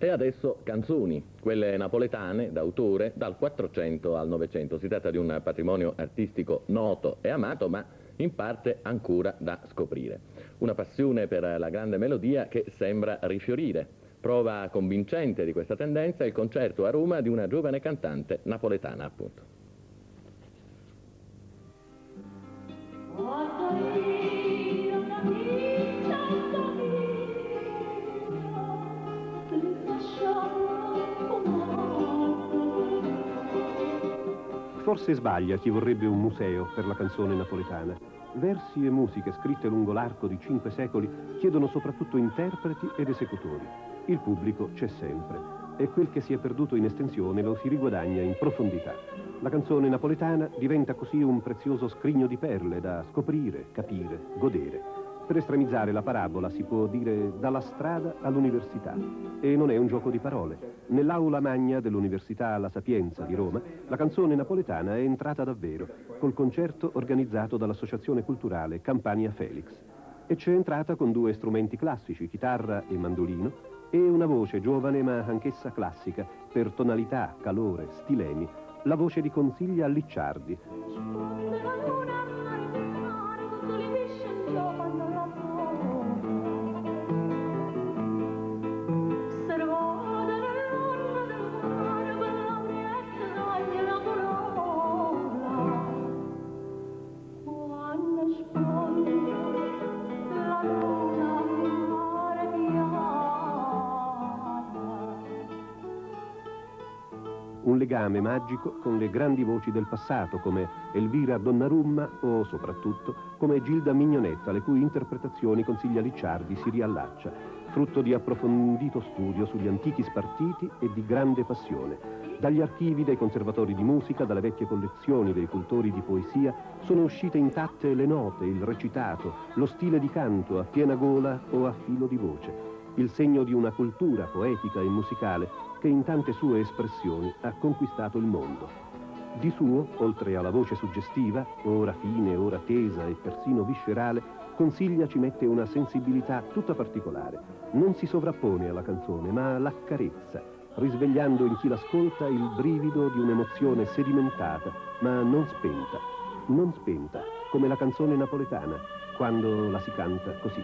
E adesso canzoni, quelle napoletane d'autore dal 400 al 900. Si tratta di un patrimonio artistico noto e amato, ma in parte ancora da scoprire. Una passione per la grande melodia che sembra rifiorire. Prova convincente di questa tendenza il concerto a Roma di una giovane cantante napoletana, appunto. Forse sbaglia chi vorrebbe un museo per la canzone napoletana. Versi e musiche scritte lungo l'arco di 5 secoli chiedono soprattutto interpreti ed esecutori. Il pubblico c'è sempre e quel che si è perduto in estensione lo si riguadagna in profondità. La canzone napoletana diventa così un prezioso scrigno di perle da scoprire, capire, godere. Per estremizzare la parabola si può dire dalla strada all'università. E non è un gioco di parole. Nell'aula magna dell'Università La Sapienza di Roma, la canzone napoletana è entrata davvero, col concerto organizzato dall'Associazione Culturale Campania Felix. E c'è entrata con 2 strumenti classici, chitarra e mandolino, e una voce giovane ma anch'essa classica, per tonalità, calore, stilemi, la voce di Consiglia Licciardi. Un legame magico con le grandi voci del passato come Elvira Donnarumma o, soprattutto, come Gilda Mignonetta, le cui interpretazioni Consiglia Licciardi si riallaccia, frutto di approfondito studio sugli antichi spartiti e di grande passione. Dagli archivi dei conservatori di musica, dalle vecchie collezioni dei cultori di poesia, sono uscite intatte le note, il recitato, lo stile di canto a piena gola o a filo di voce, il segno di una cultura poetica e musicale che in tante sue espressioni ha conquistato il mondo. Di suo, oltre alla voce suggestiva, ora fine, ora tesa e persino viscerale, Consiglia ci mette una sensibilità tutta particolare. Non si sovrappone alla canzone, ma l'accarezza, risvegliando in chi l'ascolta il brivido di un'emozione sedimentata, ma non spenta, come la canzone napoletana, quando la si canta così.